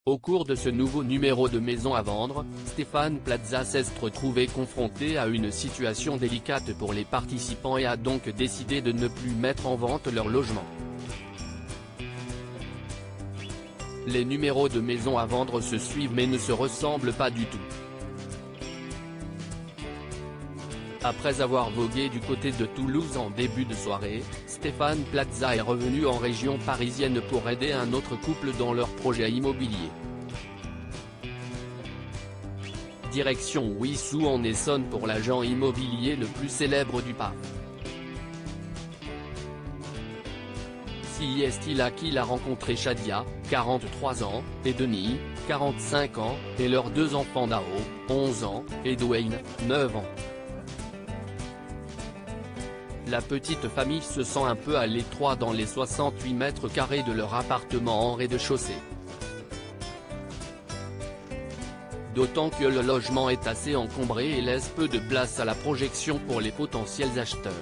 Au cours de ce nouveau numéro de Maison à vendre, Stéphane Plaza s'est retrouvé confronté à une situation délicate pour les participants et a donc décidé de ne plus mettre en vente leur logement. Les numéros de Maison à vendre se suivent mais ne se ressemblent pas du tout. Après avoir vogué du côté de Toulouse en début de soirée, Stéphane Plaza est revenu en région parisienne pour aider un autre couple dans leur projet immobilier. Direction Wissous en Essonne pour l'agent immobilier le plus célèbre du PAF. C'est là qu'il a rencontré Shadia, 43 ans, et Denis, 45 ans, et leurs deux enfants Nao, 11 ans, et Dwayne, 9 ans. La petite famille se sent un peu à l'étroit dans les 68 mètres carrés de leur appartement en rez-de-chaussée. D'autant que le logement est assez encombré et laisse peu de place à la projection pour les potentiels acheteurs.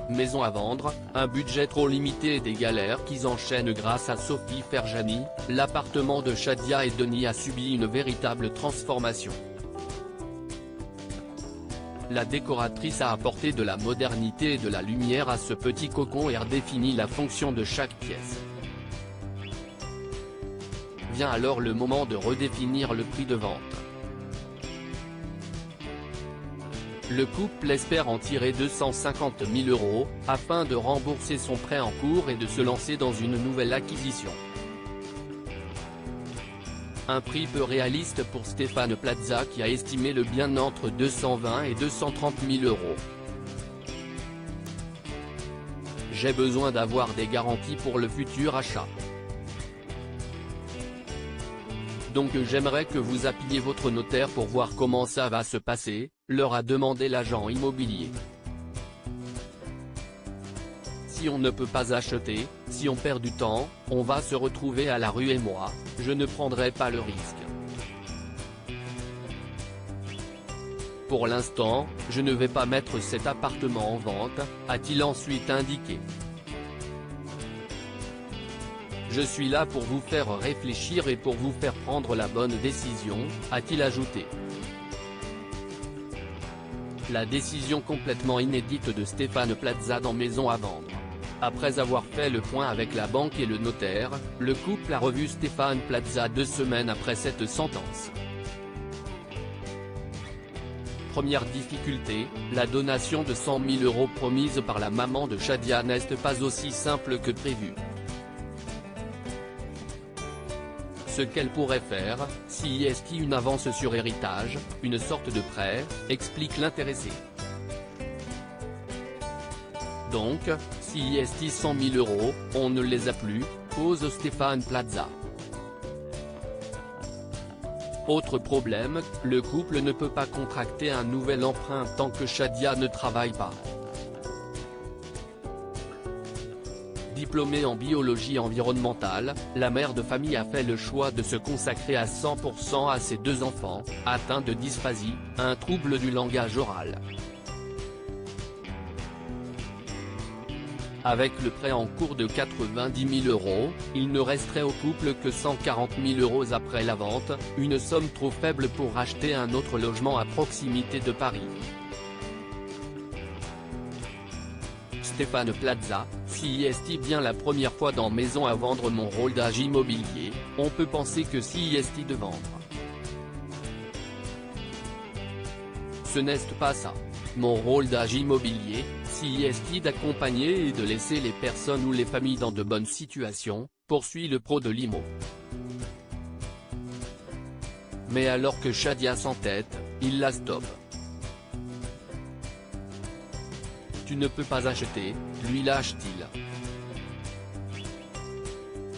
Maison à vendre, un budget trop limité et des galères qui s'enchaînent grâce à Sophie Ferjani, l'appartement de Shadia et Denis a subi une véritable transformation. La décoratrice a apporté de la modernité et de la lumière à ce petit cocon et redéfini la fonction de chaque pièce. Vient alors le moment de redéfinir le prix de vente. Le couple espère en tirer 250 000 € afin de rembourser son prêt en cours et de se lancer dans une nouvelle acquisition. Un prix peu réaliste pour Stéphane Plaza qui a estimé le bien entre 220 et 230 000 €. J'ai besoin d'avoir des garanties pour le futur achat. Donc j'aimerais que vous appeliez votre notaire pour voir comment ça va se passer, leur a demandé l'agent immobilier. Si on ne peut pas acheter, si on perd du temps, on va se retrouver à la rue et moi, je ne prendrai pas le risque. Pour l'instant, je ne vais pas mettre cet appartement en vente, a-t-il ensuite indiqué. Je suis là pour vous faire réfléchir et pour vous faire prendre la bonne décision, a-t-il ajouté. La décision complètement inédite de Stéphane Plaza dans Maison à vendre. Après avoir fait le point avec la banque et le notaire, le couple a revu Stéphane Plaza 2 semaines après cette sentence. Première difficulté, la donation de 100 000 € promise par la maman de Shadia n'est pas aussi simple que prévu. Ce qu'elle pourrait faire, si est une avance sur héritage, une sorte de prêt, explique l'intéressé. Donc, si est 100 000 €, on ne les a plus, pose Stéphane Plaza. Autre problème, le couple ne peut pas contracter un nouvel emprunt tant que Shadia ne travaille pas. Diplômée en biologie environnementale, la mère de famille a fait le choix de se consacrer à 100% à ses deux enfants, atteints de dysphasie, un trouble du langage oral. Avec le prêt en cours de 90 000 €, il ne resterait au couple que 140 000 € après la vente, une somme trop faible pour acheter un autre logement à proximité de Paris. Stéphane Plaza, si est bien la première fois dans Maison à vendre mon rôle d'agent immobilier, on peut penser que si est de vendre. Ce n'est pas ça. Mon rôle d'agent immobilier, si est d'accompagner et de laisser les personnes ou les familles dans de bonnes situations, poursuit le pro de l'IMO. Mais alors que Shadia s'entête, il la stoppe. Tu ne peux pas acheter, lui lâche-t-il.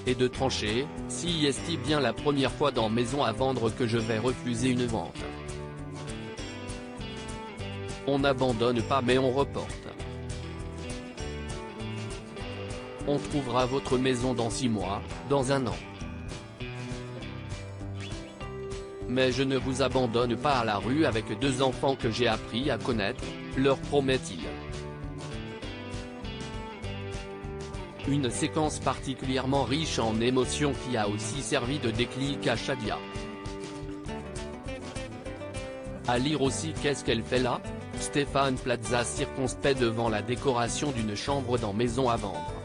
Et de trancher, si est bien la première fois dans Maison à vendre que je vais refuser une vente. On n'abandonne pas mais on reporte. On trouvera votre maison dans 6 mois, dans 1 an. Mais je ne vous abandonne pas à la rue avec 2 enfants que j'ai appris à connaître, leur promet-il. Une séquence particulièrement riche en émotions qui a aussi servi de déclic à Shadia. À lire aussi qu'est-ce qu'elle fait là ? Stéphane Plaza circonspect devant la décoration d'une chambre dans Maison à vendre.